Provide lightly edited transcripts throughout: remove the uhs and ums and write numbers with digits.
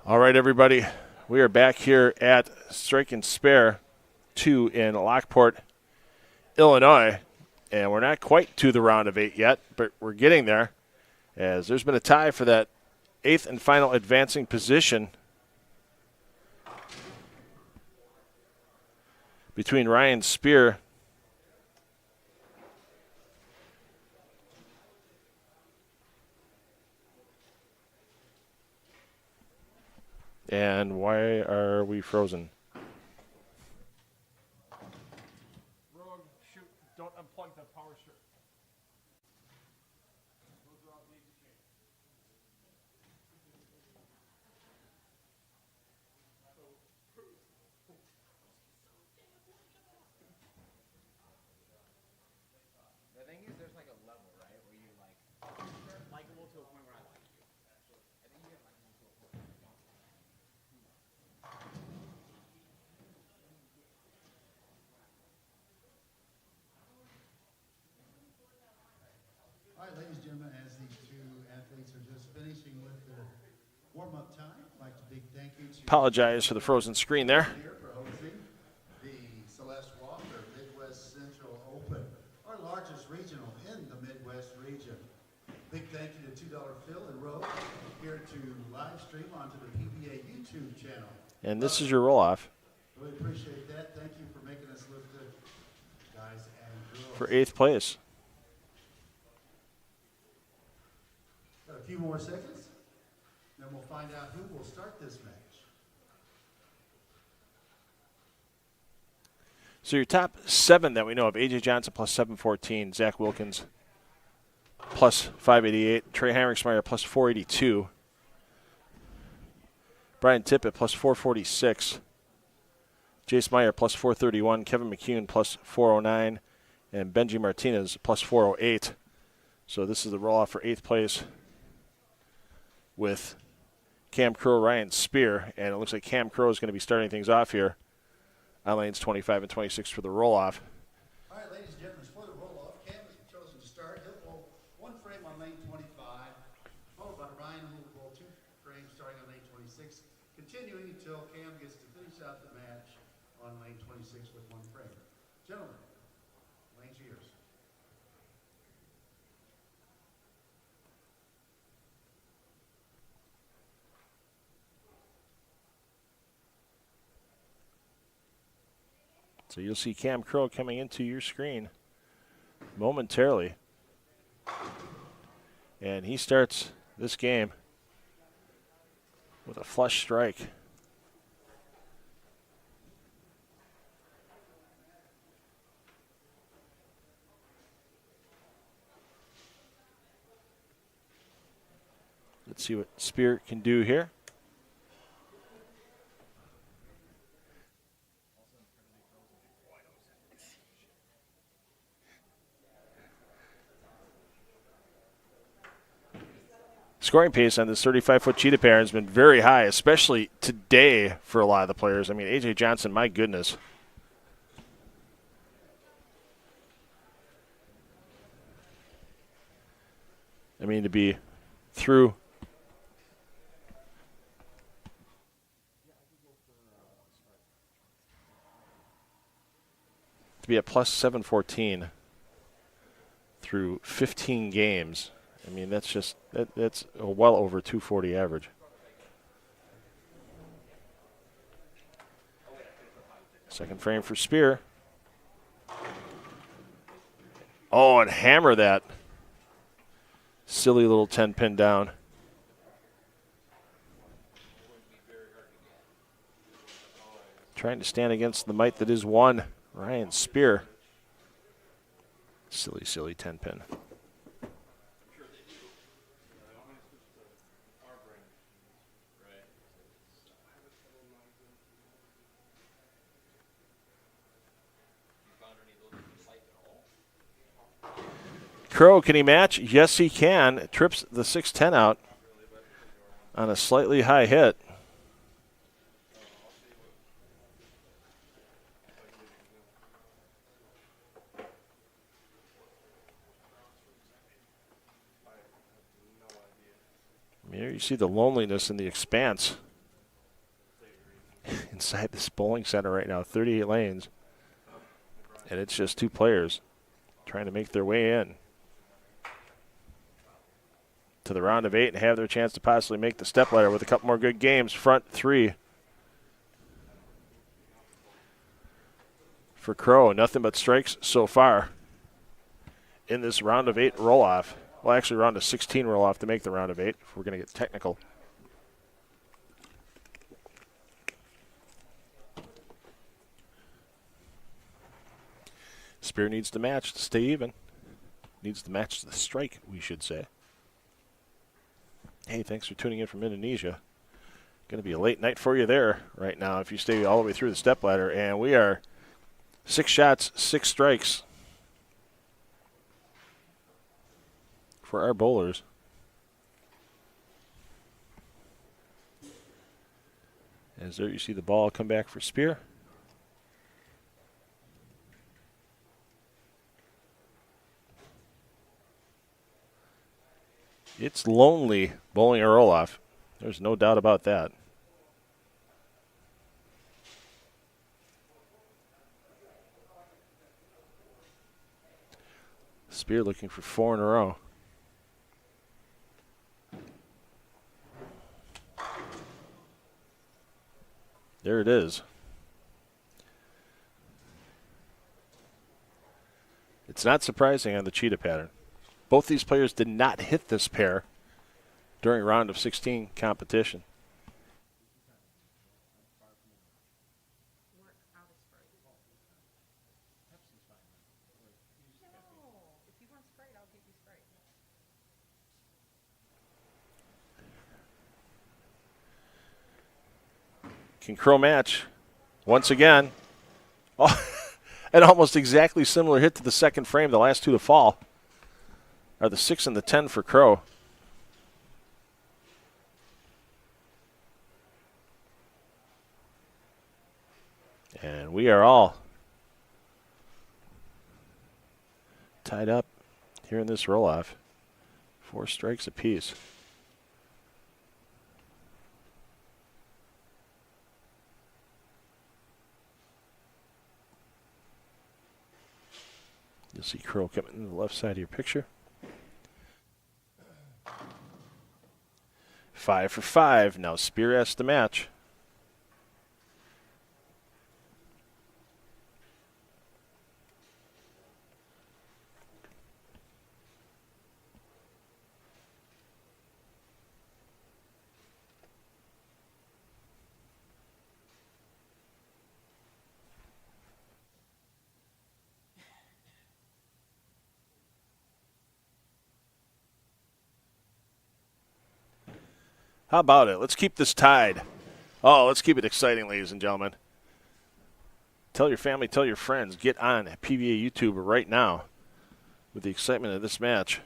All right, everybody. We are back here at Strike and Spare 2 in Lockport, Illinois. And we're not quite to the round of 8 yet, but we're getting there, as there's been a tie for that 8th and final advancing position between Ryan Spear and why are we frozen? Rogue, shoot, don't unplug the power strip. The thing is, there's like a level, right, where you like likable to a point where I like you. I think you get likable to a point where I don't. All right, ladies and gentlemen, as these two athletes are just finishing with their warm-up time, I'd like to big thank you to Apologize for the frozen screen there. here for hosting the Celeste Walk, or Midwest Central Open, our largest regional in the Midwest region. Big thank you to $2 Phil and Roe here to live stream onto the PBA YouTube channel. And this is your roll-off Really appreciate that. Thank you for making us look good, guys and girls. for 8th place. Got a few more seconds, then we'll find out who will start this match. So your top 7 that we know of: A.J. Johnson plus 714, Zach Wilkins plus 588, Trey Heinrichsmeyer plus 482, Brian Tippett plus 446, Jace Meyer plus 431, Kevin McCune plus 409, and Benji Martinez plus 408. So this is the roll-off for 8th place with Cam Crow, Ryan Spear, and it looks like Cam Crow is going to be starting things off here on lanes 25 and 26 for the roll-off. All right, ladies and gentlemen, for the roll-off, Cam has chosen to start. He'll pull one frame on lane 25, followed by Ryan, who will pull 2 frames starting on lane 26, continuing until Cam gets to finish out the match on lane 26 with 1 frame. Gentlemen, lanes are yours. So you'll see Cam Crow coming into your screen momentarily. And he starts this game with a flush strike. Let's see what Spear can do here. Scoring pace on this 35-foot cheetah pair has been very high, especially today for a lot of the players. I mean, A.J. Johnson, my goodness. I mean, to be through to be at plus 714 through 15 games. I mean, that's just that's a well over 240 average. Second frame for Spear. Oh, and hammer that silly little 10-pin down. Trying to stand against the might that is one, Ryan Spear. Silly, silly 10-pin. Crow, can he match? Yes, he can. Trips the 610 out on a slightly high hit. Here you see the loneliness in the expanse inside this bowling center right now, 38 lanes. And it's just two players trying to make their way in to the round of 8 and have their chance to possibly make the stepladder with a couple more good games. Front 3 for Crow. Nothing but strikes so far in this round of 8 roll-off. Well, actually, round of 16 roll-off to make the round of 8 if we're going to get technical. Spear needs to match to stay even. Needs to match the strike, we should say. Hey, thanks for tuning in from Indonesia. Going to be a late night for you there right now if you stay all the way through the stepladder. And we are 6 shots, 6 strikes for our bowlers. As there you see the ball come back for Spear. It's lonely bowling a roll-off. There's no doubt about that. Spear looking for 4 in a row. There it is. It's not surprising on the cheetah pattern. Both these players did not hit this pair during round of 16 competition. Can Crow match once again? Oh, an almost exactly similar hit to the second frame, the last two to fall are the 6 and the 10 for Crow. And we are all tied up here in this roll-off. 4 strikes apiece. You'll see Crow coming to the left side of your picture. 5 for 5. Now Spear has to match. How about it? Let's keep this tied. Oh, let's keep it exciting, ladies and gentlemen. Tell your family, tell your friends. Get on PBA YouTube right now with the excitement of this match.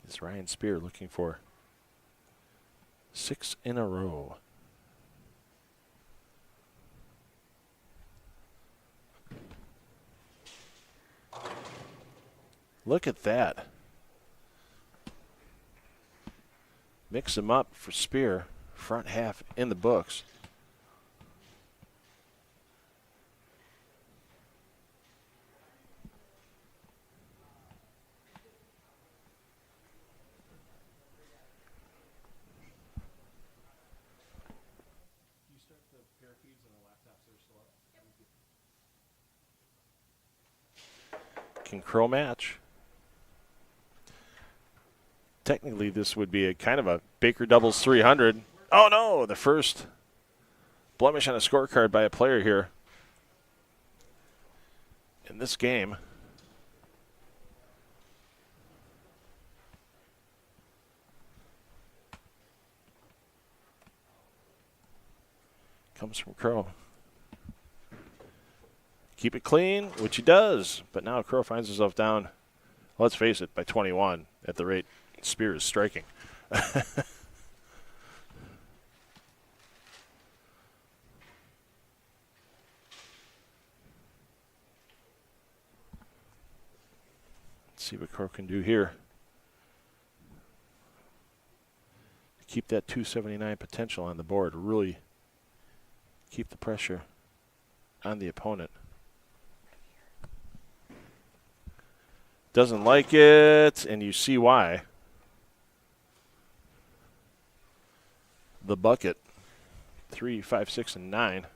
It's Ryan Spear looking for 6 in a row. Look at that. Mix them up for Spear. Front half in the books. Can Crow match? Technically, this would be a kind of a Baker doubles 300. Oh no, the first blemish on a scorecard by a player here in this game. Comes from Crow. Keep it clean, which he does. But now Crow finds himself down, let's face it, by 21 at the rate Spear is striking. see what Crow can do here. Keep that 279 potential on the board. Really keep the pressure on the opponent. Doesn't like it, and you see why. The bucket, 3, 5, 6, and 9.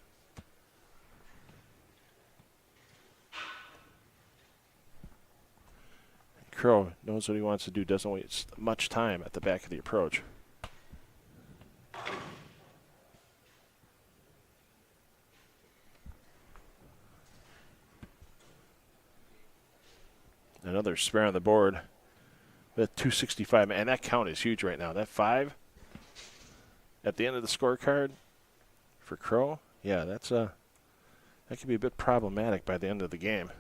Crow knows what he wants to do, doesn't waste much time at the back of the approach. Another spare on the board. That 265, man, that count is huge right now. That 5 at the end of the scorecard for Crow, yeah, that could be a bit problematic by the end of the game.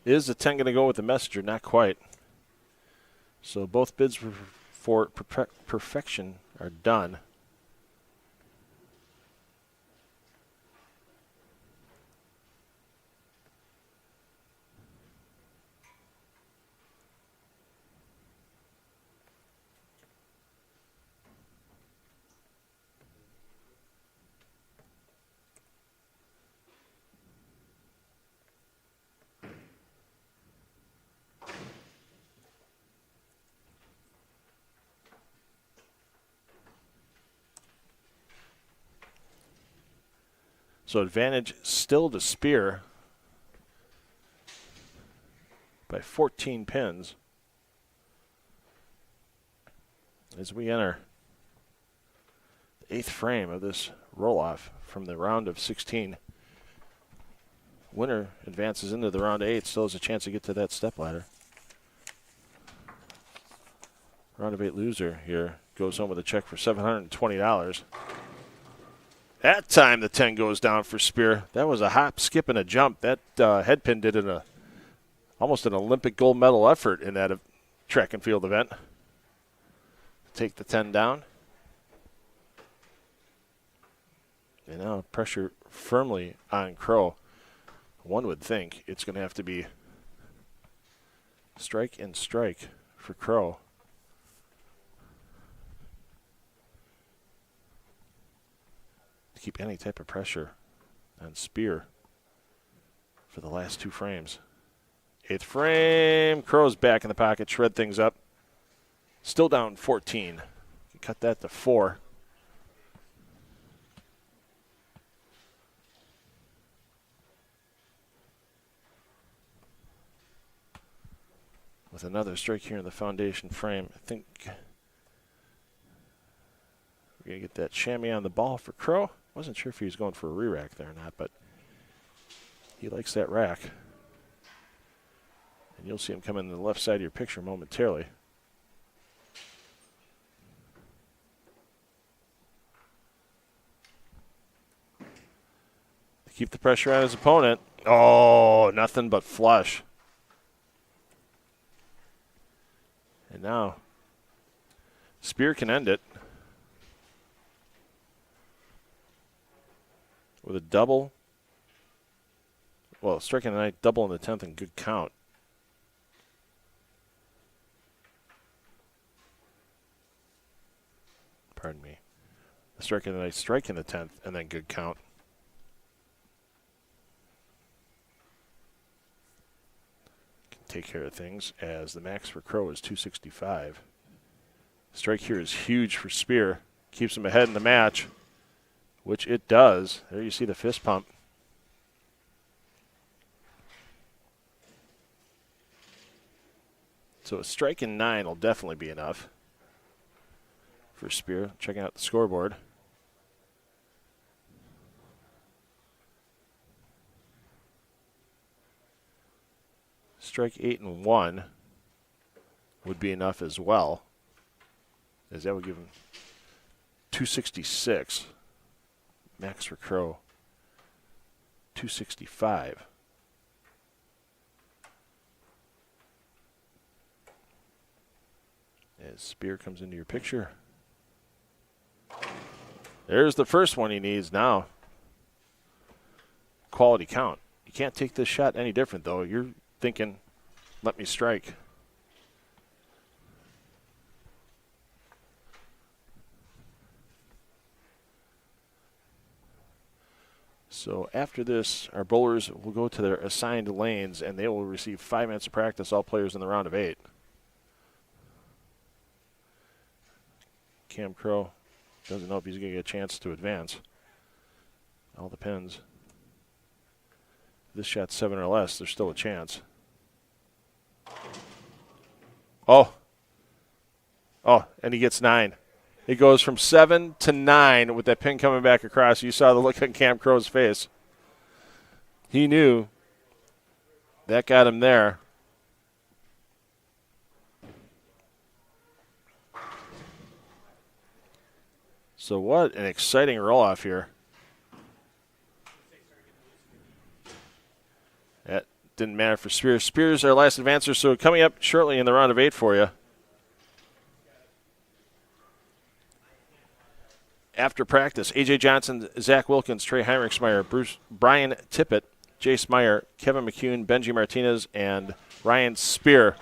Is the 10 going to go with the messenger? Not quite. So both bids for perfection are done. So advantage still to Spear by 14 pins as we enter the 8th frame of this roll-off from the round of 16. Winner advances into the round of 8, still has a chance to get to that step ladder. Round of 8 loser here goes home with a check for $720. That time the 10 goes down for Spear. That was a hop, skip, and a jump. That head pin did almost an Olympic gold medal effort in that track and field event. Take the 10 down. And now pressure firmly on Crow. One would think it's going to have to be strike and strike for Crow. Keep any type of pressure on Spear for the last 2 frames. 8th frame, Crow's back in the pocket, shred things up. Still down 14. Cut that to 4. With another strike here in the foundation frame, I think we're going to get that chamois on the ball for Crow. Wasn't sure if he was going for a re-rack there or not, but he likes that rack. And you'll see him come in the left side of your picture momentarily. To keep the pressure on his opponent. Oh, nothing but flush. And now Spear can end it with a double. Well, striking the 9th, double in the 10th, and good count. Pardon me. Striking the 9th, striking the 10th, and then good count. Can take care of things as the max for Crow is 265. Strike here is huge for Spear. Keeps him ahead in the match, which it does. There you see the fist pump. So a strike in 9 will definitely be enough for Spear. Checking out the scoreboard. Strike 8 and 1 would be enough as well, as that would give him 266. Max for Crow, 265. As Spear comes into your picture, There's the first one he needs now. Quality count. You can't take this shot any different, though. You're thinking, let me strike. So after this, our bowlers will go to their assigned lanes, and they will receive 5 minutes of practice, all players in the round of 8. Cam Crow doesn't know if he's going to get a chance to advance. All depends. If this shot's 7 or less, there's still a chance. Oh, and he gets 9. It goes from 7 to 9 with that pin coming back across. You saw the look on Cam Crow's face. He knew that got him there. So what an exciting roll-off here. That didn't matter for Spears. Spears, our last advancer, so coming up shortly in the round of 8 for you. After practice, A.J. Johnson, Zach Wilkins, Trey Heinrichsmeyer, Brian Tippett, Jace Meyer, Kevin McCune, Benji Martinez, and Ryan Spear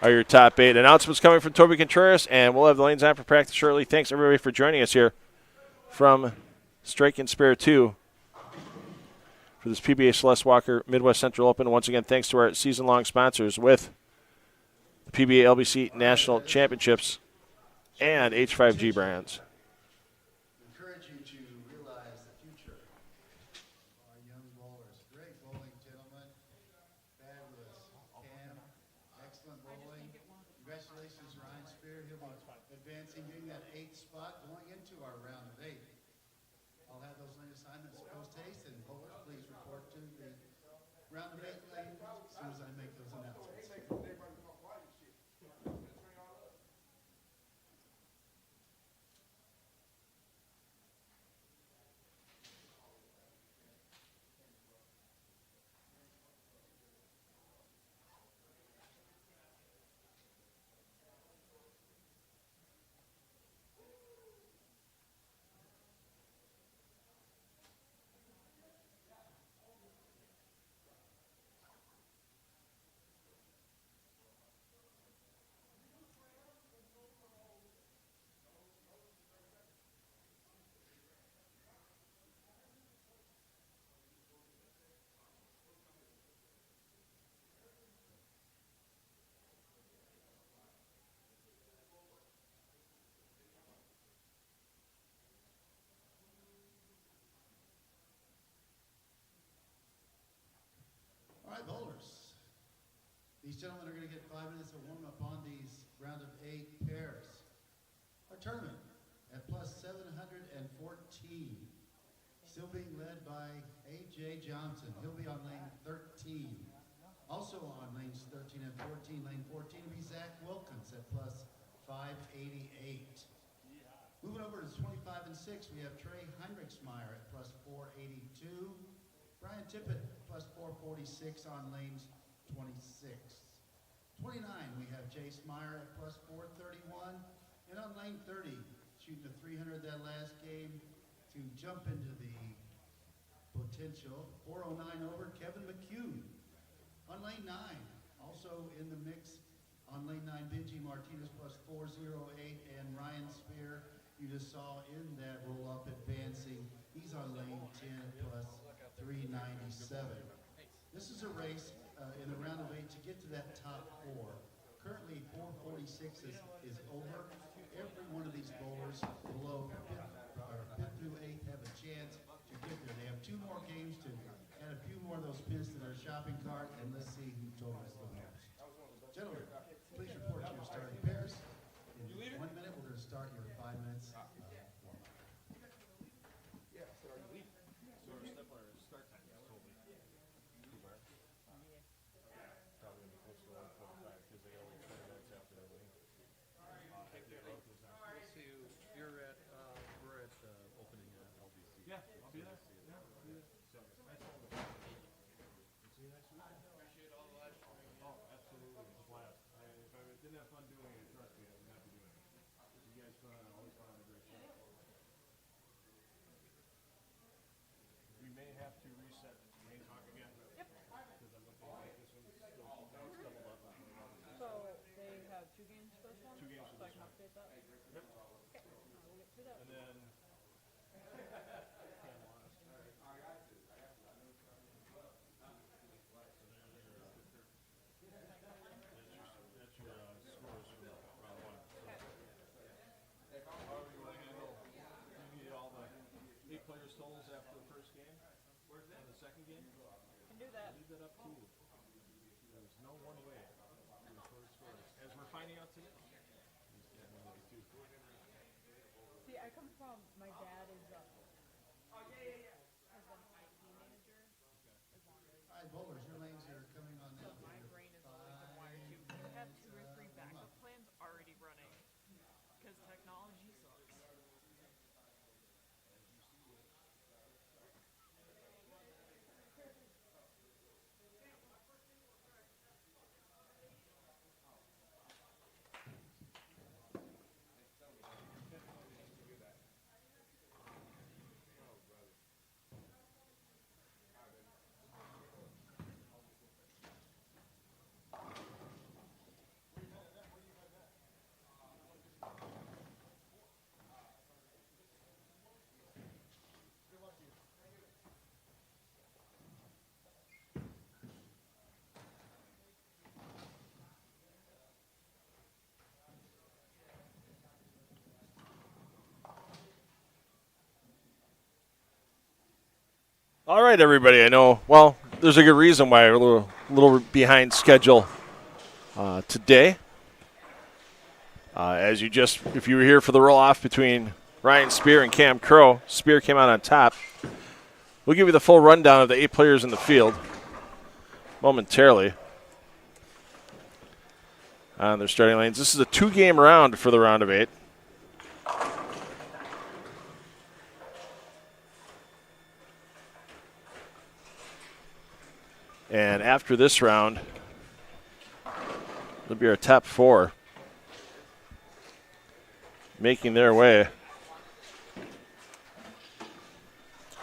are your top 8. Announcements coming from Toby Contreras, and we'll have the lanes on for practice shortly. Thanks, everybody, for joining us here from Strike and Spare 2 for this PBA Celeste Walker Midwest Central Open. Once again, thanks to our season-long sponsors with the PBA LBC National Championships and H5G brands. Encourage you to realize the future of our young bowlers. Great bowling, gentlemen. Fabulous. Cam, excellent bowling. Congratulations, Ryan Spear. He'll be advancing, getting that 8th spot, going into our round of 8. I'll have those lane assignments post haste, and bowlers, please report to the round of 8 lane as soon as I make those announcements. All right, bowlers. These gentlemen are going to get 5 minutes of warm up on these round of 8 pairs. Our tournament at plus 714. Still being led by A.J. Johnson. He'll be on lane 13. Also on lanes 13 and 14. Lane 14 will be Zach Wilkins at plus 588. Moving over to 25 and 6, we have Trey Heinrichsmeyer at plus 482. Brian Tippett plus 446 on lanes 26. 29, we have Jace Meyer at plus 431. And on lane 30, shooting a 300 that last game to jump into the potential. 409 over, Kevin McCune. On lane 9, also in the mix, on lane 9, Benji Martinez plus 408, and Ryan Spear, you just saw in that roll-up advancing. He's on lane 10 plus 397. This is a race in the round of 8 to get to that top 4. Currently, 446 is over. Every one of these bowlers below 5th through 8th have a chance to get there. They have 2 more games to add a few more of those pins to their shopping cart, and let's see who totals the most. Gentlemen, please report to your starting pairs. In 1 minute, we're going to start your 5 minutes. Didn't have fun doing it, trust me, I'm happy doing it. You guys always put on a great show. There's no one way to record scores, as we're finding out today. See, I come from, my dad is has been IT manager as long as, All right, bowlers, your lanes are coming on so now. my brain is always been wired to, you have 2 or 3 backup plans already running, because technology sucks. All right, everybody. I know. Well, there's a good reason why we're a little behind schedule today. If you were here for the roll-off between Ryan Spear and Cam Crow, Spear came out on top. We'll give you the full rundown of the 8 players in the field momentarily on their starting lanes. This is a 2-game round for the round of 8. And after this round, it'll be our top 4 making their way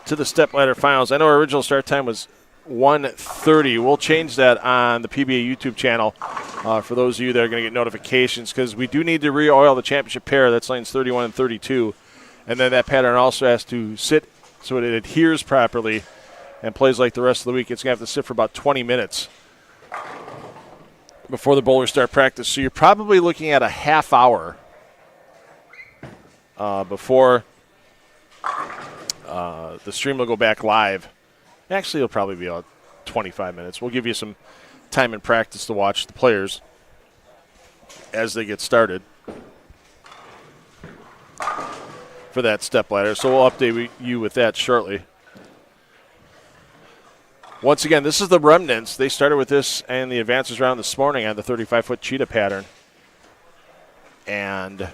to the stepladder finals. I know our original start time was 1:30. We'll change that on the PBA YouTube channel for those of you that are going to get notifications, because we do need to re-oil the championship pair. That's lanes 31 and 32. And then that pattern also has to sit so it adheres properly and plays like the rest of the week. It's going to have to sit for about 20 minutes before the bowlers start practice. So you're probably looking at a half hour before the stream will go back live. Actually, it'll probably be about 25 minutes. We'll give you some time in practice to watch the players as they get started for that step ladder. So we'll update you with that shortly. Once again, this is the remnants. They started with this and the advances round this morning on the 35-foot cheetah pattern. And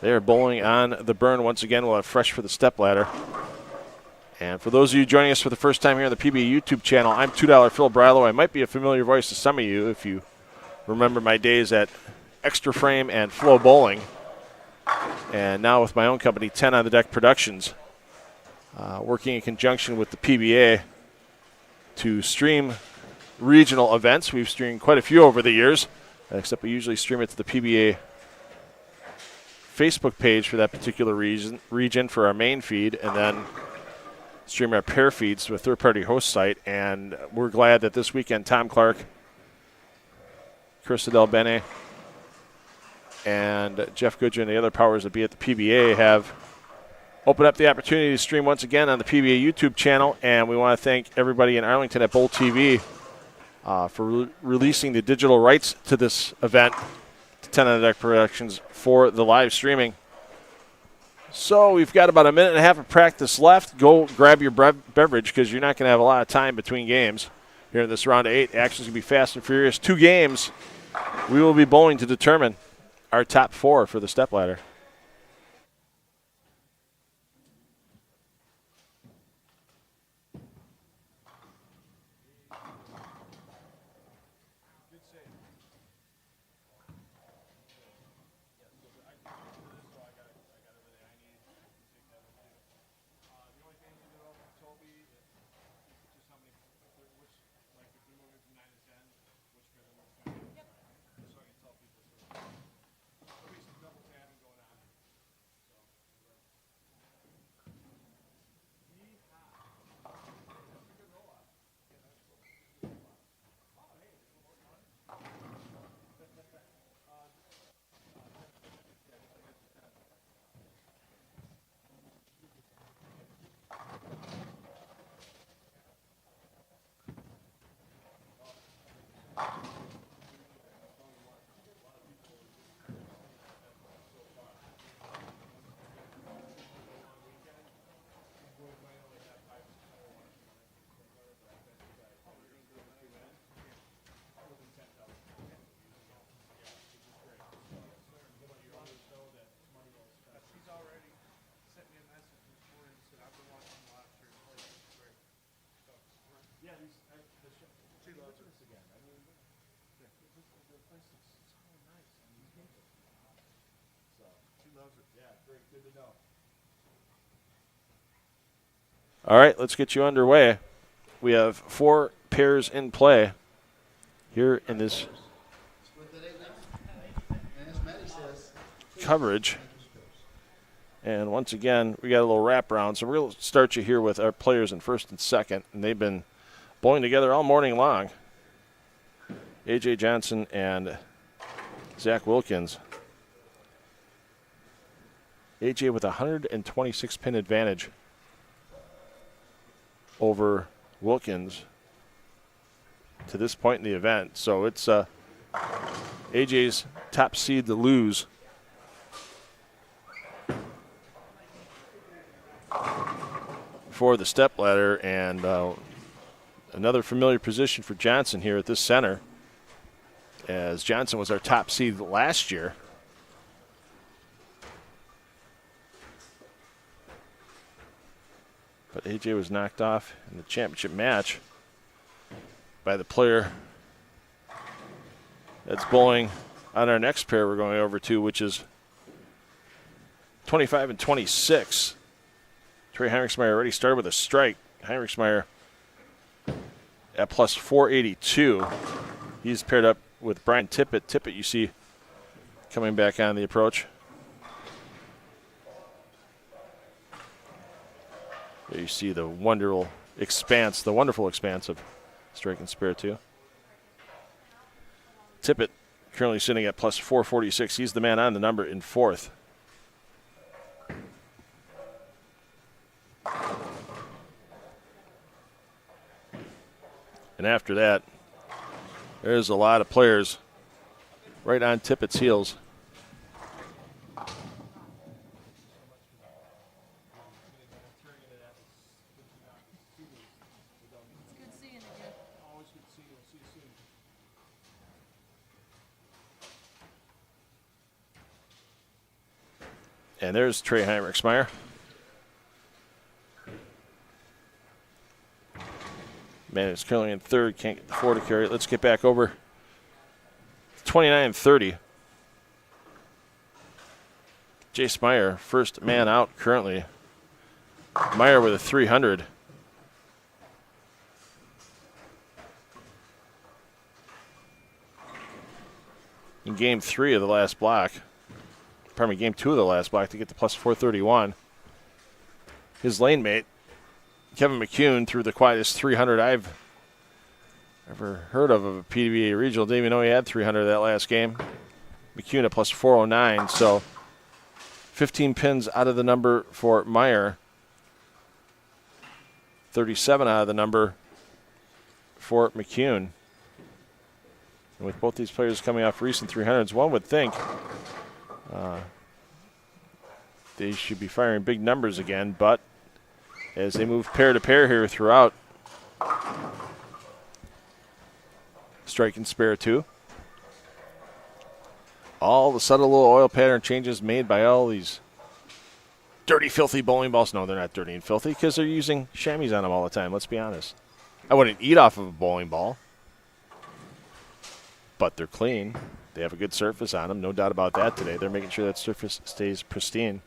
they are bowling on the burn. Once again, we'll have fresh for the step ladder. And for those of you joining us for the first time here on the PBA YouTube channel, I'm $2 Phil Brilo. I might be a familiar voice to some of you if you remember my days at Extra Frame and Flow Bowling. And now with my own company, 10 on the Deck Productions, working in conjunction with the PBA to stream regional events. We've streamed quite a few over the years, except we usually stream it to the PBA Facebook page for that particular region for our main feed, and then stream our pair feeds to a third-party host site. And we're glad that this weekend Tom Clark, Chris Adele Bene, and Jeff Goodger and the other powers that be at the PBA have opened up the opportunity to stream once again on the PBA YouTube channel. And we want to thank everybody in Arlington at Bowl TV for releasing the digital rights to this event, to 10 on the Deck Productions, for the live streaming. So we've got about a minute and a half of practice left. Go grab your beverage, because you're not going to have a lot of time between games here in this round of 8. Action's going to be fast and furious. 2 games we will be bowling to determine our top 4 for the stepladder. All right, let's get you underway. We have 4 pairs in play here in this coverage. And once again, we got a little wraparound. So we're going to start you here with our players in first and second. And they've been bowling together all morning long. A.J. Johnson and Zach Wilkins. A.J. with a 126-pin advantage over Wilkins to this point in the event. So it's A.J.'s top seed to lose. For the stepladder, and another familiar position for Johnson here at this center, as Johnson was our top seed last year. But AJ was knocked off in the championship match by the player that's bowling on our next pair we're going over to, which is 25 and 26. Trey Heinrichsmeyer already started with a strike. Heinrichsmeyer at plus 482. He's paired up with Brian Tippett. Tippett, you see, coming back on the approach. There you see the wonderful expanse of Strike and Spare 2. Tippett currently sitting at plus 446. He's the man on the number in fourth. And after that, there's a lot of players right on Tippett's heels. And there's Trey Heinrichsmeyer. Man, it's currently in third. Can't get the 4 to carry it. Let's get back over. 29-30. Jace Meyer, first man out currently. Meyer with a 300. In game 3 of the last block. Pardon me, game 2 of the last block to get to plus 431. His lane mate, Kevin McCune, threw the quietest 300 I've ever heard of a PBA regional. Didn't even know he had 300 that last game. McCune at plus 409, so 15 pins out of the number for Meyer. 37 out of the number for McCune. And with both these players coming off recent 300s, one would think they should be firing big numbers again, but as they move pair to pair here throughout Strike and Spare 2. All the subtle little oil pattern changes made by all these dirty, filthy bowling balls. No, they're not dirty and filthy because they're using chamois on them all the time, let's be honest. I wouldn't eat off of a bowling ball, but they're clean. They have a good surface on them, no doubt about that today. They're making sure that surface stays pristine.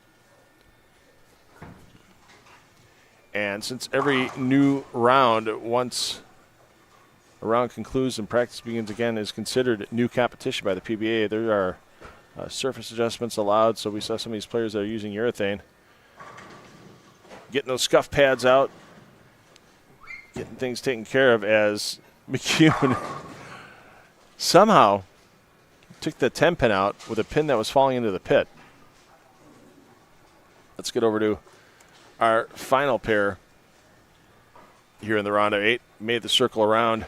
And since every new round, once a round concludes and practice begins again, is considered new competition by the PBA, there are surface adjustments allowed. So we saw some of these players that are using urethane getting those scuff pads out, getting things taken care of, as McCune somehow took the 10 pin out with a pin that was falling into the pit. Let's get over to our final pair here in the round of 8. Made the circle around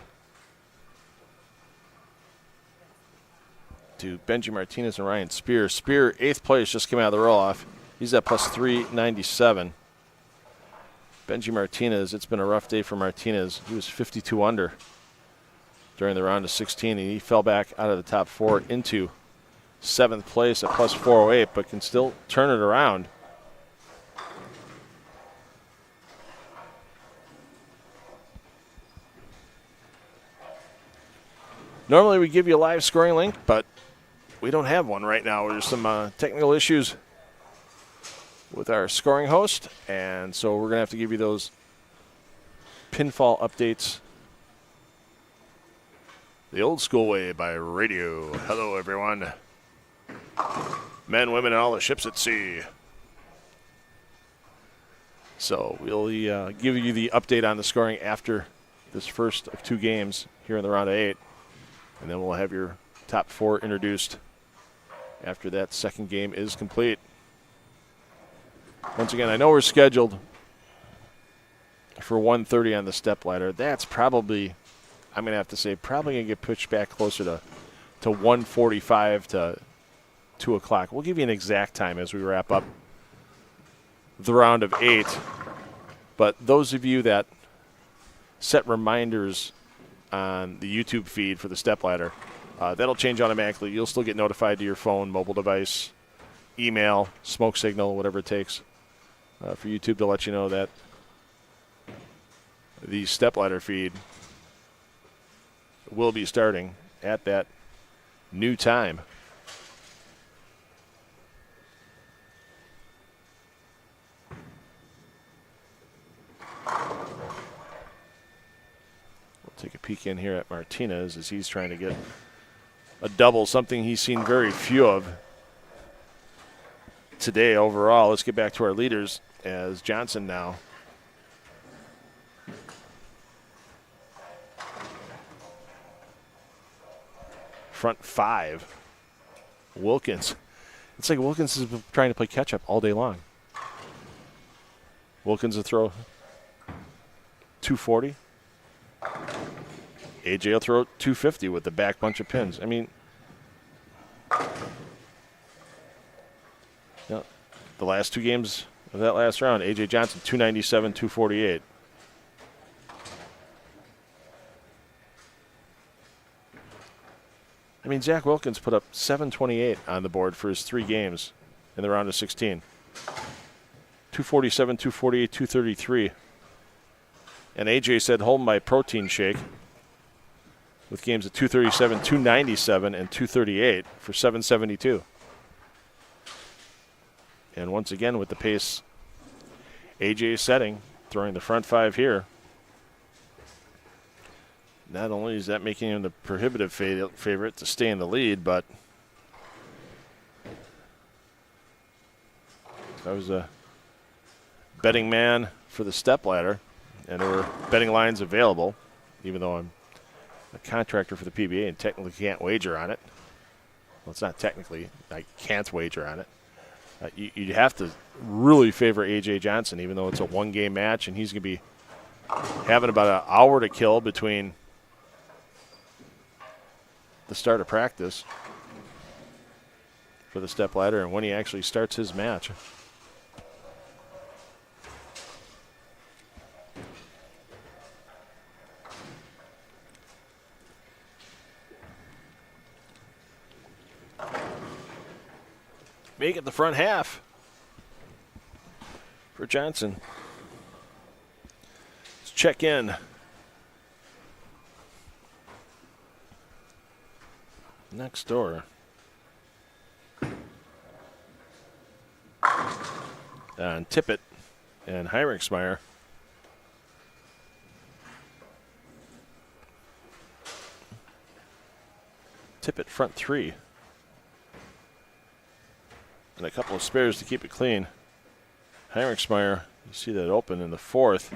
to Benji Martinez and Ryan Spear. Spear, 8th place, just came out of the roll-off. He's at plus 397. Benji Martinez, it's been a rough day for Martinez. He was 52 under during the round of 16, and he fell back out of the top 4 into 7th place at plus 408, but can still turn it around. Normally we give you a live scoring link, but we don't have one right now. There's some technical issues with our scoring host, and so we're going to have to give you those pinfall updates the old school way by radio. Hello, everyone. Men, women, and all the ships at sea. So we'll give you the update on the scoring after this first of 2 games here in the round of 8, and then we'll have your top 4 introduced after that second game is complete. Once again, I know we're scheduled for 1:30 on the stepladder. That's probably, I'm going to have to say, probably going to get pushed back closer to 1:45 to 2 o'clock. We'll give you an exact time as we wrap up the round of 8. But those of you that set reminders on the YouTube feed for the stepladder, that'll change automatically. You'll still get notified to your phone, mobile device, email, smoke signal, whatever it takes for YouTube to let you know that the stepladder feed will be starting at that new time. We'll take a peek in here at Martinez as he's trying to get a double, something he's seen very few of today overall. Let's get back to our leaders as Johnson now front 5. Wilkins. It's like Wilkins is trying to play catch-up all day long. Wilkins will throw 240. AJ will throw 250 with the back bunch of pins. I mean, the last 2 games of that last round, AJ Johnson 297, 248. I mean, Zach Wilkins put up 728 on the board for his 3 games in the round of 16. 247, 248, 233. And AJ said, hold my protein shake with games of 237, 297, and 238 for 772. And once again, with the pace AJ is setting, throwing the front 5 here, not only is that making him the prohibitive favorite to stay in the lead, but I was a betting man for the stepladder, and there were betting lines available, even though I'm a contractor for the PBA and technically can't wager on it. Well, it's not technically. I can't wager on it. You'd have to really favor A.J. Johnson, even though it's a 1-game match, and he's going to be having about an hour to kill between the start of practice for the stepladder and when he actually starts his match. Make it the front half for Johnson. Let's check in. Next door. And Tippett and Heiringsmeyer. Tippett front 3. And a couple of spares to keep it clean. Heiringsmeyer, you see that open in the 4th.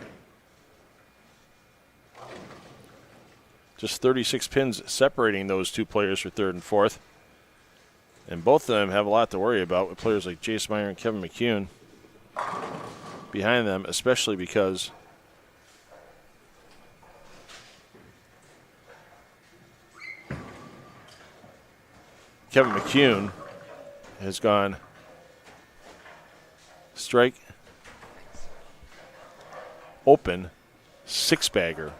Just 36 pins separating those 2 players for 3rd and 4th. And both of them have a lot to worry about with players like Jace Meyer and Kevin McCune behind them, especially because Kevin McCune has gone strike, open, 6-bagger.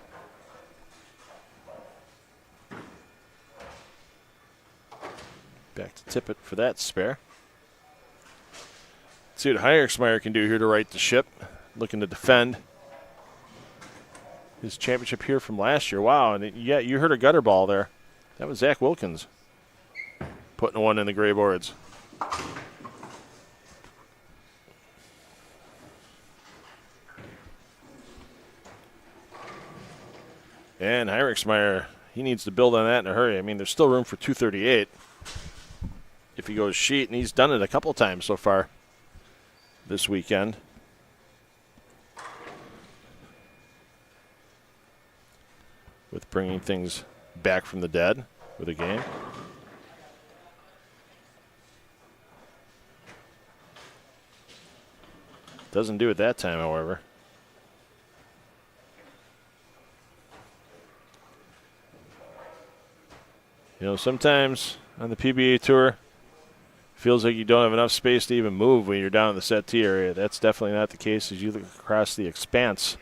Back to Tippett for that spare. Let's see what Heiringsmeyer can do here to right the ship. Looking to defend his championship here from last year. Wow, and yeah, you heard a gutter ball there. That was Zach Wilkins putting one in the gray boards. And Heinrichsmeyer, he needs to build on that in a hurry. I mean, there's still room for 238 if he goes sheet, and he's done it a couple times so far this weekend. With bringing things back from the dead with a game. Doesn't do it that time, however. You know, sometimes on the PBA Tour, feels like you don't have enough space to even move when you're down in the set tee area. That's definitely not the case as you look across the expanse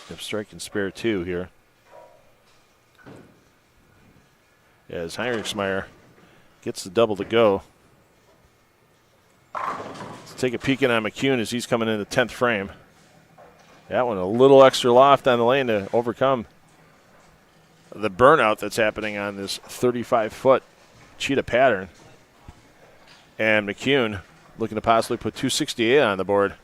of strike and spare 2 here. As Heinrichsmeyer gets the double to go. Let's take a peek in on McCune as he's coming in the 10th frame. That one a little extra loft on the lane to overcome the burnout that's happening on this 35-foot cheetah pattern. And McCune looking to possibly put 268 on the board.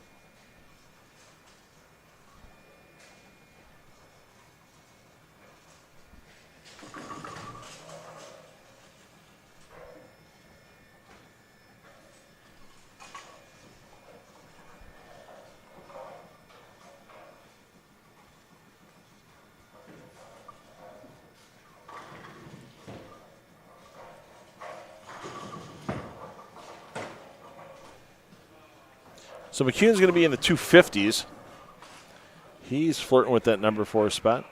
So McCune's going to be in the 250s. He's flirting with that number 4 spot.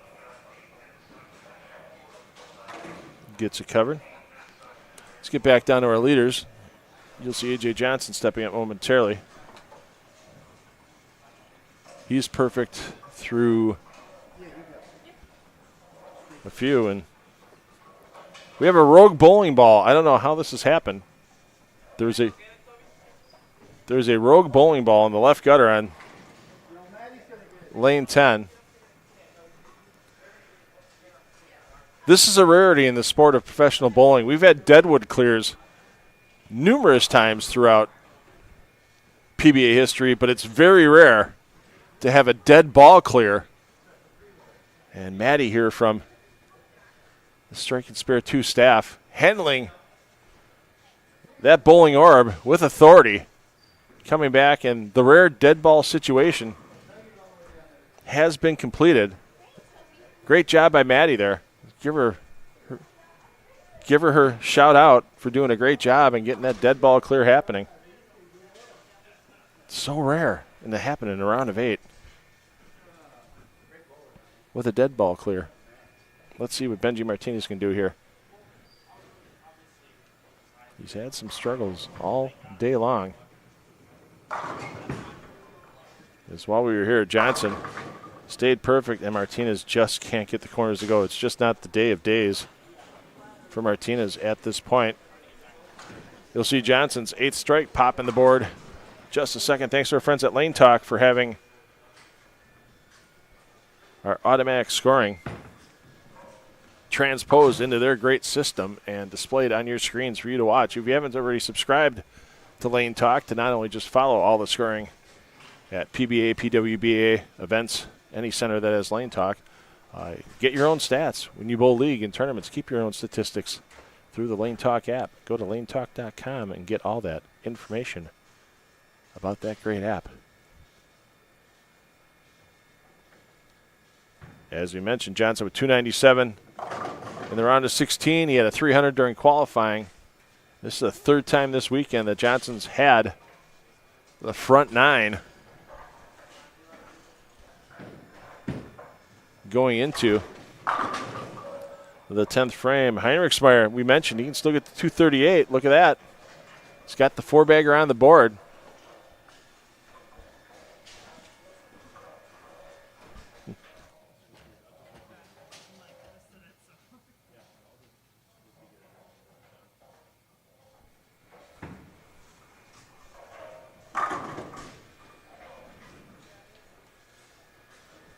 Gets it covered. Let's get back down to our leaders. You'll see A.J. Johnson stepping up momentarily. He's perfect through a few. And we have a rogue bowling ball. I don't know how this has happened. There's a rogue bowling ball in the left gutter on lane 10. This is a rarity in the sport of professional bowling. We've had deadwood clears numerous times throughout PBA history, but it's very rare to have a dead ball clear. And Maddie here from the Strike and Spare 2 staff handling that bowling orb with authority. Coming back, and the rare dead ball situation has been completed. Great job by Maddie there. Give her her shout out for doing a great job and getting that dead ball clear happening. It's so rare and to happen in a round of 8 with a dead ball clear. Let's see what Benji Martinez can do here. He's had some struggles all day long. As while we were here, Johnson stayed perfect, and Martinez just can't get the corners to go. It's just not the day of days for Martinez at this point. You'll see Johnson's 8th strike pop in the board. Just a second. Thanks to our friends at Lane Talk for having our automatic scoring transposed into their great system and displayed on your screens for you to watch. If you haven't already subscribed to Lane Talk to not only just follow all the scoring at PBA, PWBA events, any center that has Lane Talk, get your own stats when you bowl league and tournaments. Keep your own statistics through the Lane Talk app. Go to lanetalk.com and get all that information about that great app. As we mentioned, Johnson with 297 in the round of 16. He had a 300 during qualifying. This is the 3rd time this weekend that Johnson's had the front 9 going into the 10th frame. Heinrichsmeyer, we mentioned, he can still get the 238. Look at that. He's got the 4-bagger on the board.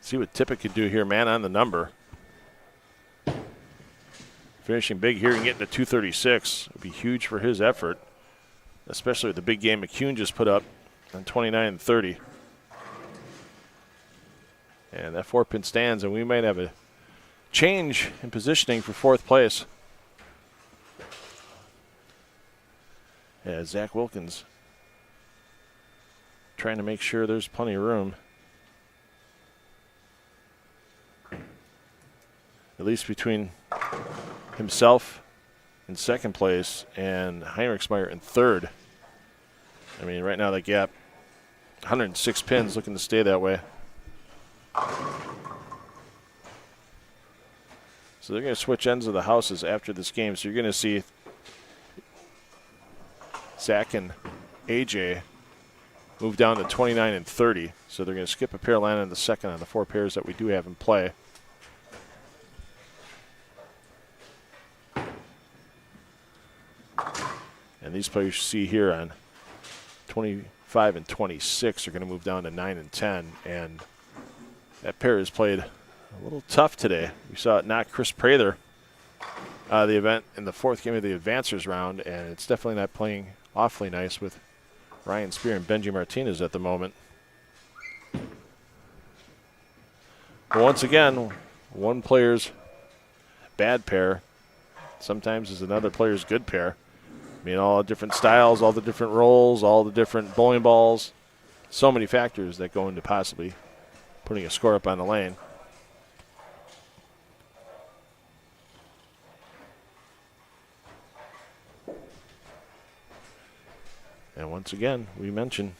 See what Tippett could do here, man, on the number. Finishing big here and getting to 236 would be huge for his effort, especially with the big game McCune just put up on 29 and 30. And that 4-pin stands, and we might have a change in positioning for 4th place. As Zach Wilkins trying to make sure there's plenty of room. At least between himself in 2nd place and Heinrichsmeyer in 3rd. I mean, right now that gap, 106 pins, looking to stay that way. So they're going to switch ends of the houses after this game. So you're going to see Zach and AJ move down to 29 and 30. So they're going to skip a pair, land in the 2nd on the 4 pairs that we do have in play. And these players you see here on 25 and 26 are going to move down to 9 and 10. And that pair has played a little tough today. We saw it knock Chris Prather out of the event in the 4th game of the advancers round, and it's definitely not playing awfully nice with Ryan Spear and Benji Martinez at the moment. But once again, one player's bad pair sometimes is another player's good pair. I mean, all the different styles, all the different roles, all the different bowling balls. So many factors that go into possibly putting a score up on the lane. And once again, we mentioned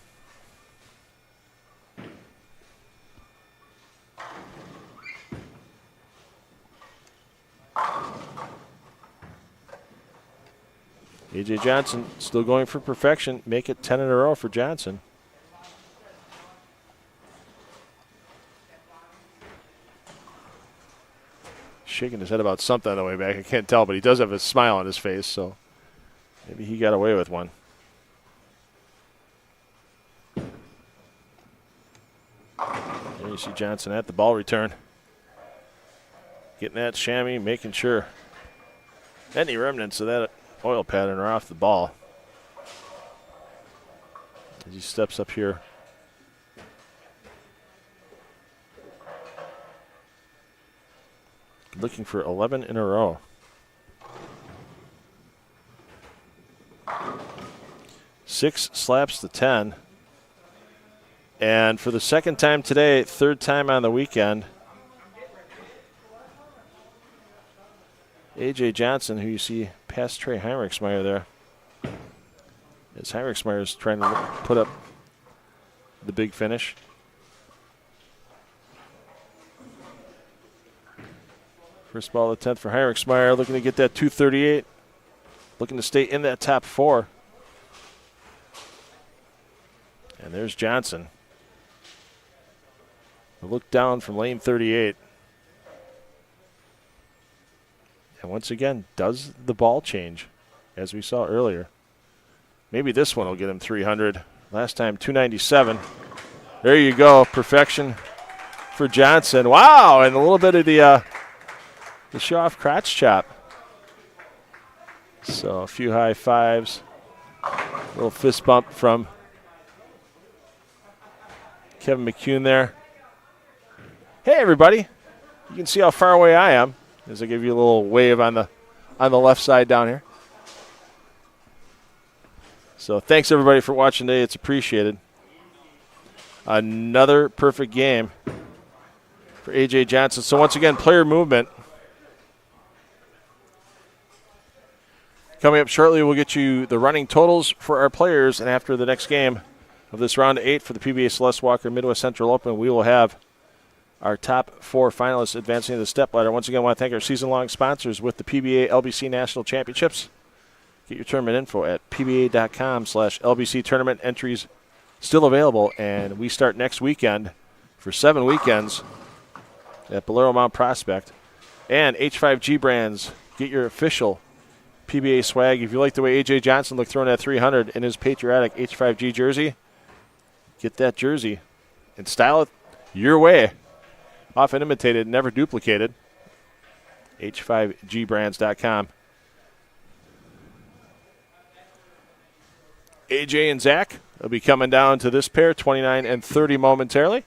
A.J. Johnson still going for perfection. Make it 10 in a row for Johnson. Shaking his head about something on the way back. I can't tell, but he does have a smile on his face, so maybe he got away with one. There you see Johnson at the ball return. Getting that chamois, making sure any remnants of that oil pattern are off the ball. As he steps up here. Looking for 11 in a row. Six slaps to 10. And for the 2nd time today, 3rd time on the weekend, A.J. Johnson, who you see past Trey Heinrichsmeyer there, as Heinrichsmeyer is trying to put up the big finish. First ball of the 10th for Heinrichsmeyer, looking to get that 238, looking to stay in that top 4. And there's Johnson. A look down from lane 38. And once again, does the ball change, as we saw earlier. Maybe this one will get him 300. Last time, 297. There you go, perfection for Johnson. Wow, and a little bit of the show-off crotch chop. So a few high fives. A little fist bump from Kevin McCune there. Hey, everybody. You can see how far away I am as I give you a little wave on the left side down here. So thanks, everybody, for watching today. It's appreciated. Another perfect game for A.J. Johnson. So once again, player movement. Coming up shortly, we'll get you the running totals for our players. And after the next game of this round of 8 for the PBA Celeste Walker Midwest Central Open, we will have our top 4 finalists advancing to the step ladder. Once again, I want to thank our season-long sponsors with the PBA LBC National Championships. Get your tournament info at pba.com/LBC tournament. Entries still available, and we start next weekend for 7 weekends at Bolero Mount Prospect. And H5G Brands, get your official PBA swag. If you like the way A.J. Johnson looked throwing that 300 in his patriotic H5G jersey, get that jersey and style it your way. Often imitated, never duplicated. H5gbrands.com. AJ and Zach will be coming down to this pair, 29 and 30 momentarily.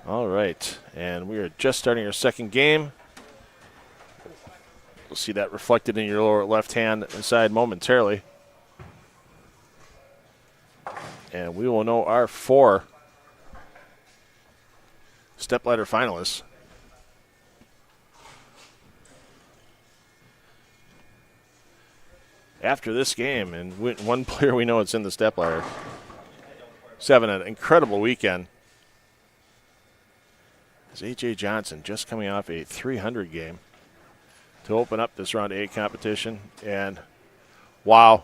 All right, and we are just starting our second game. You'll see that reflected in your lower left-hand side momentarily. And we will know our 4 stepladder finalists. After this game, and one player we know it's in the stepladder. 7, an incredible weekend. It's A.J. Johnson just coming off a 300 game to open up this round 8 competition. And wow,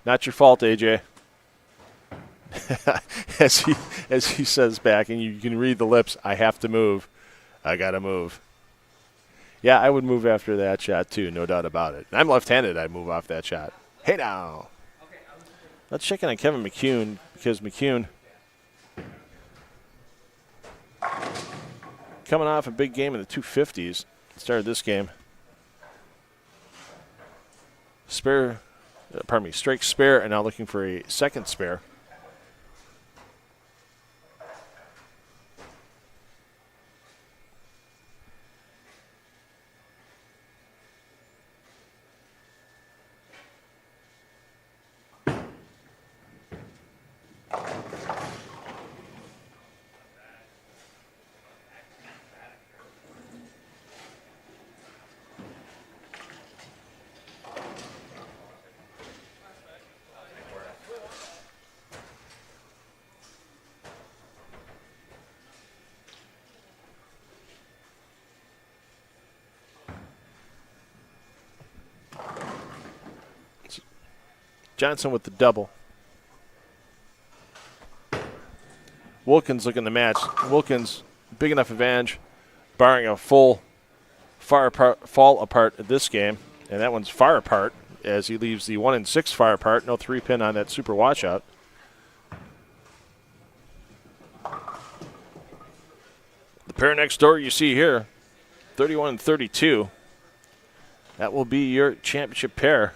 not your fault, A.J. as he says back, and you can read the lips, I have to move. I got to move. Yeah, I would move after that shot too, no doubt about it. I'm left-handed, I'd move off that shot. Hey now. Let's check in on Kevin McCune, because McCune coming off a big game in the 250s. Started this game. Strike spare, and now looking for a second spare. Johnson with the double. Wilkins looking to match. Wilkins, big enough advantage, barring a full fall apart at this game. And that one's far apart as he leaves the 1 and 6 far apart. No 3-pin on that super washout. The pair next door you see here, 31 and 32. That will be your championship pair.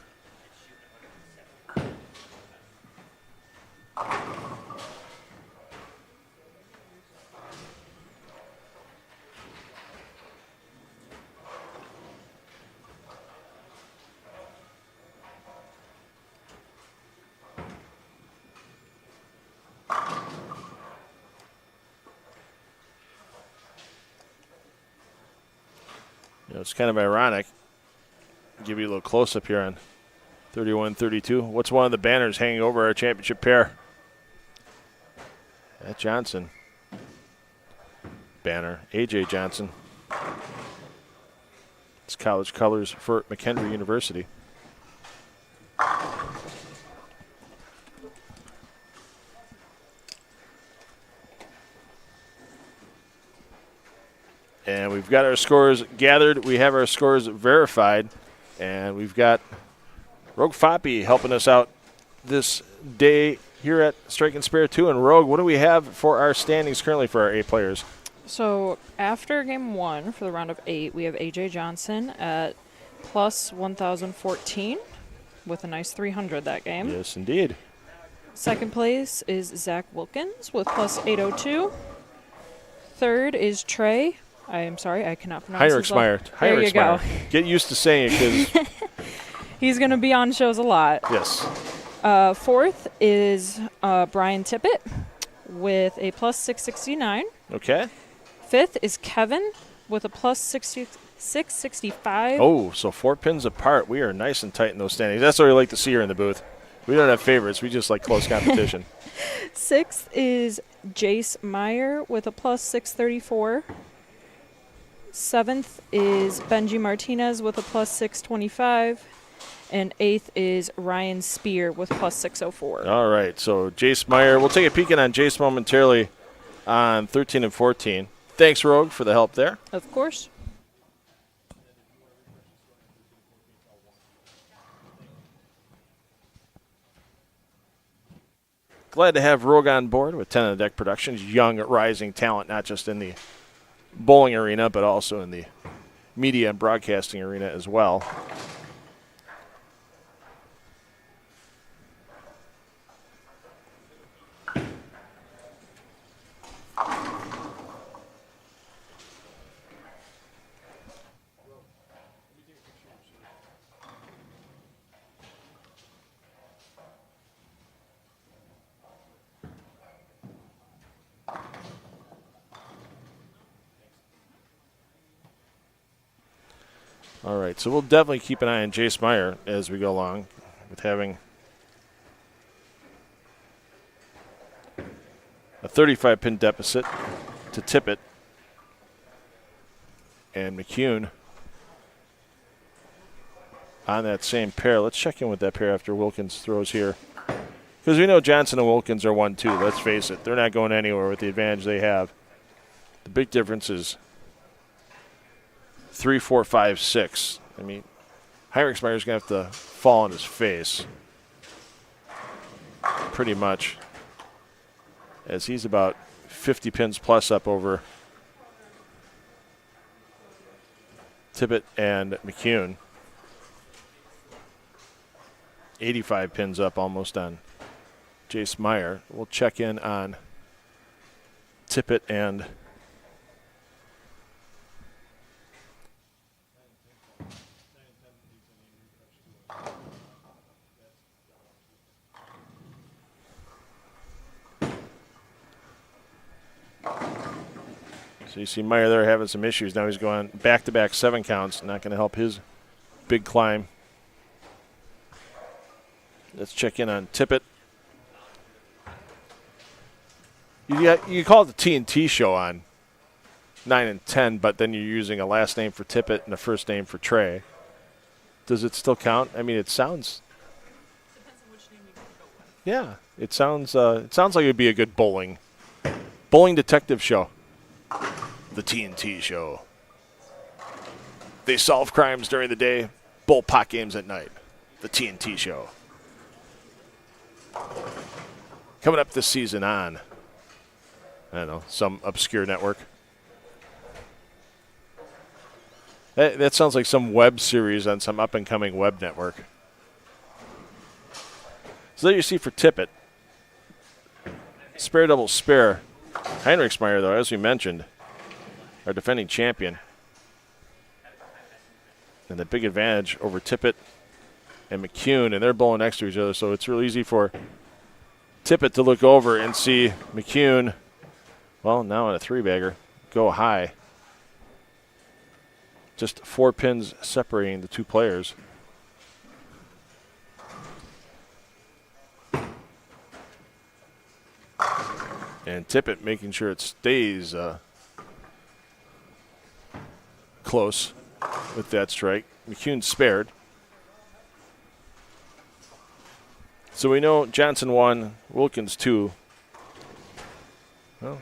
It's kind of ironic. Give you a little close-up here on 31-32. What's one of the banners hanging over our championship pair? That Johnson banner, A.J. Johnson. It's college colors for McHenry University. And we've got our scores gathered. We have our scores verified. And we've got Rogue Foppy helping us out this day here at Strike and Spare 2. And Rogue, what do we have for our standings currently for our 8 players? So after game 1 for the round of 8, we have A.J. Johnson at plus 1,014 with a nice 300 that game. Yes, indeed. Second place is Zach Wilkins with plus 802. Third is Trey. I am sorry, I cannot pronounce his last. There you go. Get used to saying it because he's going to be on shows a lot. yes. Fourth is Brian Tippett with a plus 669. Okay. Fifth is Kevin with a plus 665. Oh, so 4 pins apart. We are nice and tight in those standings. That's what we like to see here in the booth. We don't have favorites. We just like close competition. Sixth is Jace Meyer with a plus 634. Seventh is Benji Martinez with a plus 625. And eighth is Ryan Spear with plus 604. All right, so Jace Meyer. We'll take a peek in on Jace momentarily on 13 and 14. Thanks, Rogue, for the help there. Of course. Glad to have Rogue on board with 10 on the Deck Productions. Young, rising talent, not just in the bowling arena, but also in the media and broadcasting arena as well. All right, so we'll definitely keep an eye on Jace Meyer as we go along with having a 35-pin deficit to Tippett and McCune on that same pair. Let's check in with that pair after Wilkins throws here. Because we know Johnson and Wilkins are 1-2. Let's face it. They're not going anywhere with the advantage they have. The big difference is 3, 4, 5, 6. I mean, Heinrichsmeyer's going to have to fall on his face. Pretty much. As he's about 50 pins plus up over Tippett and McCune. 85 pins up almost on Jace Meyer. We'll check in on Tippett and so you see Meyer there having some issues. Now he's going back-to-back 7 counts. Not going to help his big climb. Let's check in on Tippett. You call it the T&T show on 9 and 10, but then you're using a last name for Tippett and a first name for Trey. Does it still count? I mean, it sounds. Depends on which name you go with. Yeah, it sounds like it'd be a good bowling detective show. The T&T show. They solve crimes during the day, bowl pot games at night. The T&T show. Coming up this season on, I don't know, some obscure network. That sounds like some web series on some up-and-coming web network. So there you see for Tippett. Spare double spare. Heinrichsmeyer, though, as we mentioned, our defending champion. And the big advantage over Tippett and McCune, and they're bowling next to each other, so it's real easy for Tippett to look over and see McCune, well, now in a 3-bagger, go high. Just 4 pins separating the two players. And Tippett making sure it stays close with that strike. McCune spared. So we know Johnson 1, Wilkins 2. Well,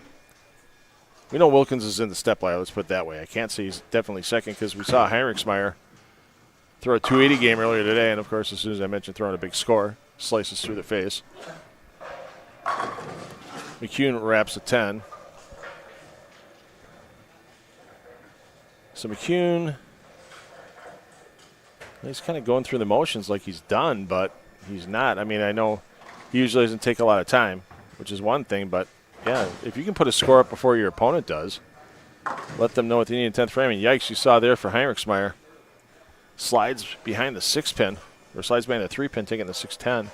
we know Wilkins is in the step ladder, let's put it that way. I can't say he's definitely second because we saw Heinrichsmeyer throw a 280 game earlier today, and of course, as soon as I mentioned throwing a big score, slices through the face. McCune wraps a 10. So McCune, he's kind of going through the motions like he's done, but he's not. I mean, I know he usually doesn't take a lot of time, which is one thing, but yeah, if you can put a score up before your opponent does, let them know what they need in 10th frame. And yikes, you saw there for Heinrichsmeyer. Slides behind the 6-pin, or slides behind the 3-pin, taking the 6-10.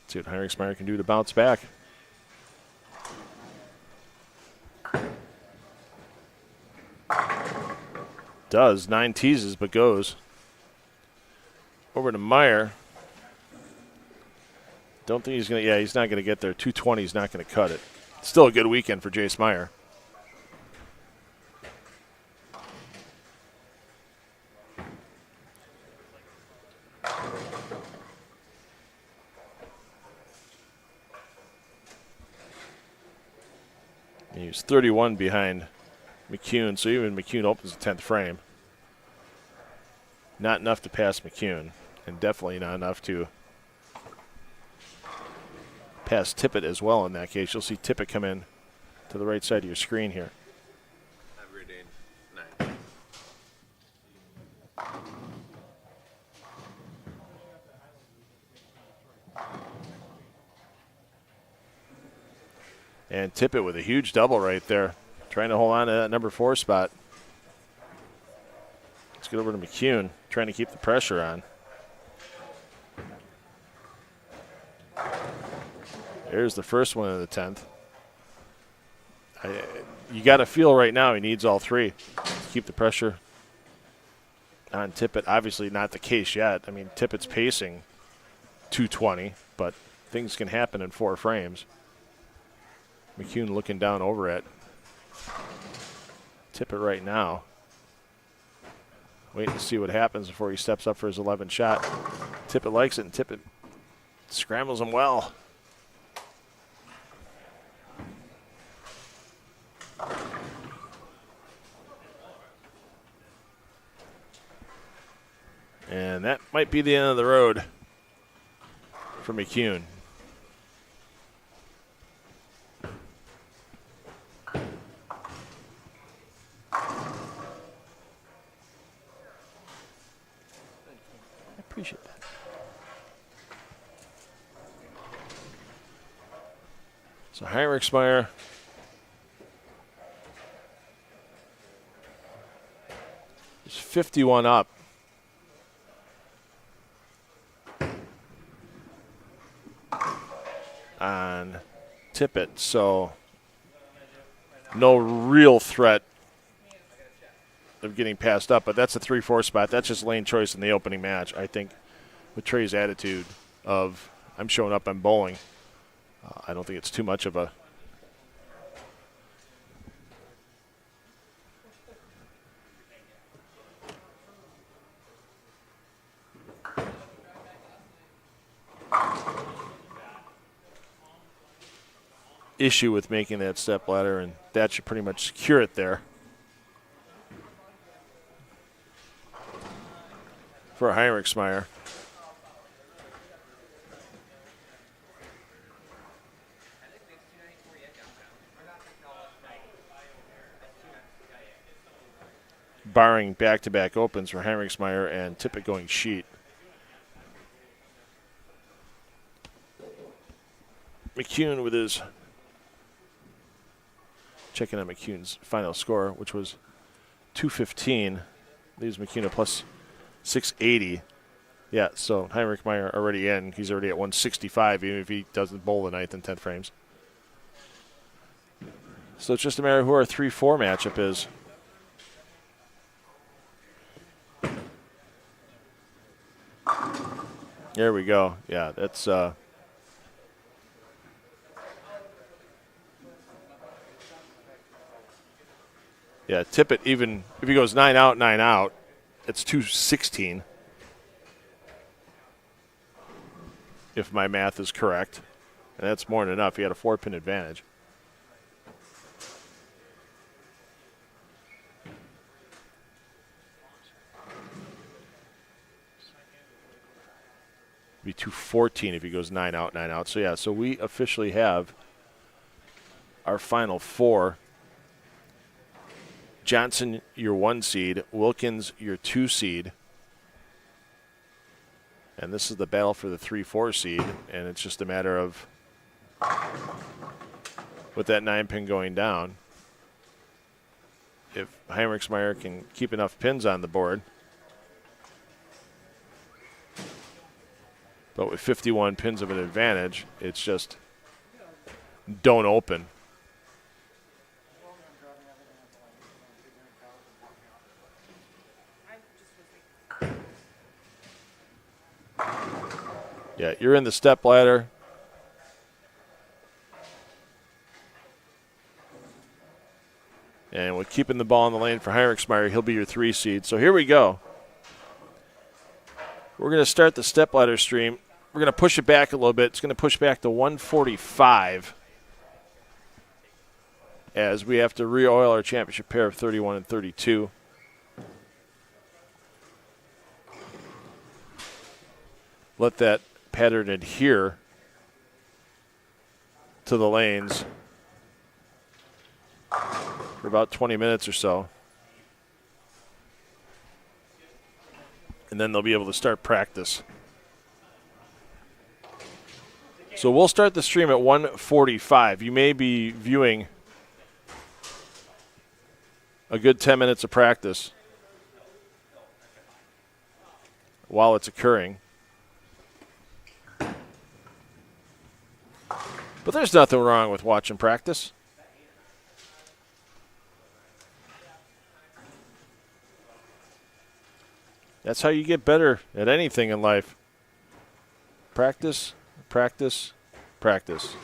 See what Heinrichsmeyer can do to bounce back. Does. 9 teases, but goes. Over to Meyer. Don't think he's going to, he's not going to get there. 220 is not going to cut it. Still a good weekend for Jace Meyer. He was 31 behind McCune, so even McCune opens the 10th frame. Not enough to pass McCune, and definitely not enough to pass Tippett as well in that case. You'll see Tippett come in to the right side of your screen here. And Tippett with a huge double right there, trying to hold on to that number 4 spot. Let's get over to McCune, trying to keep the pressure on. There's the first one of the 10th. You got to feel right now he needs all three to keep the pressure on Tippett. Obviously not the case yet. I mean, Tippett's pacing 220, but things can happen in 4 frames. McCune looking down over at Tippett right now. Waiting to see what happens before he steps up for his 11th shot. Tippett likes it, and Tippett scrambles him well. And that might be the end of the road for McCune. I appreciate that. So Heinrichsmeyer is 51 up. On Tippett, so no real threat of getting passed up, but that's a 3-4 spot. That's just lane choice in the opening match. I think with Trey's attitude of I'm showing up, I'm bowling, I don't think it's too much of a issue with making that step ladder, and that should pretty much secure it there for Heinrichsmeyer. Barring back-to-back opens for Heinrichsmeyer and Tippett going sheet. McCune with his checking on McCune's final score, which was 215. Leaves McCune a plus 680. Yeah, so Heinrichsmeyer already in. He's already at 165, even if he doesn't bowl the 9th and 10th frames. So it's just a matter of who our 3-4 matchup is. There we go. Yeah, that's yeah, Tippett, even if he goes 9 out, it's 216. If my math is correct. And that's more than enough. He had a 4-pin advantage. Be 214 if he goes 9 out. So yeah, so we officially have our final 4. Johnson, your 1 seed. Wilkins, your 2 seed. And this is the battle for the 3-4 seed. And it's just a matter of, with that 9-pin going down, if Heinrichsmeyer can keep enough pins on the board. But with 51 pins of an advantage, it's just don't open. Yeah, you're in the step ladder. And with keeping the ball in the lane for Heinrichsmeyer, he'll be your 3 seed. So here we go. We're going to start the step ladder stream. We're going to push it back a little bit. It's going to push back to 145 as we have to re-oil our championship pair of 31 and 32. Let that pattern adhere to the lanes for about 20 minutes or so. And then they'll be able to start practice. So we'll start the stream at 1:45. You may be viewing a good 10 minutes of practice while it's occurring. But there's nothing wrong with watching practice. That's how you get better at anything in life. Practice, practice, practice.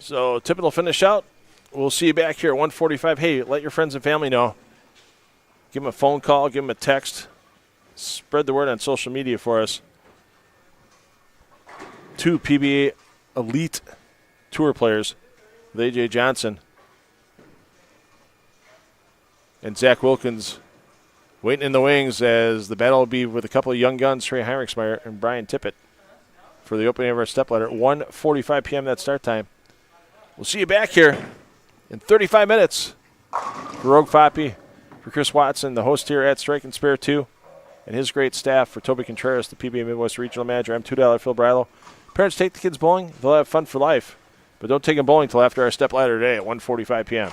So Tippett will finish out. We'll see you back here at 1:45. Hey, let your friends and family know. Give them a phone call. Give them a text. Spread the word on social media for us. 2 PBA Elite Tour players with A.J. Johnson and Zach Wilkins waiting in the wings as the battle will be with a couple of young guns, Trey Heinrichsmeyer and Brian Tippett, for the opening of our stepladder. 1:45 p.m. that start time. We'll see you back here in 35 minutes. For Rogue Foppy, for Chris Watson, the host here at Strike and Spare 2, and his great staff, for Toby Contreras, the PBA Midwest Regional Manager, I'm $2 Phil Brylow. Parents, take the kids bowling. They'll have fun for life. But don't take them bowling until after our stepladder today at 1:45 p.m.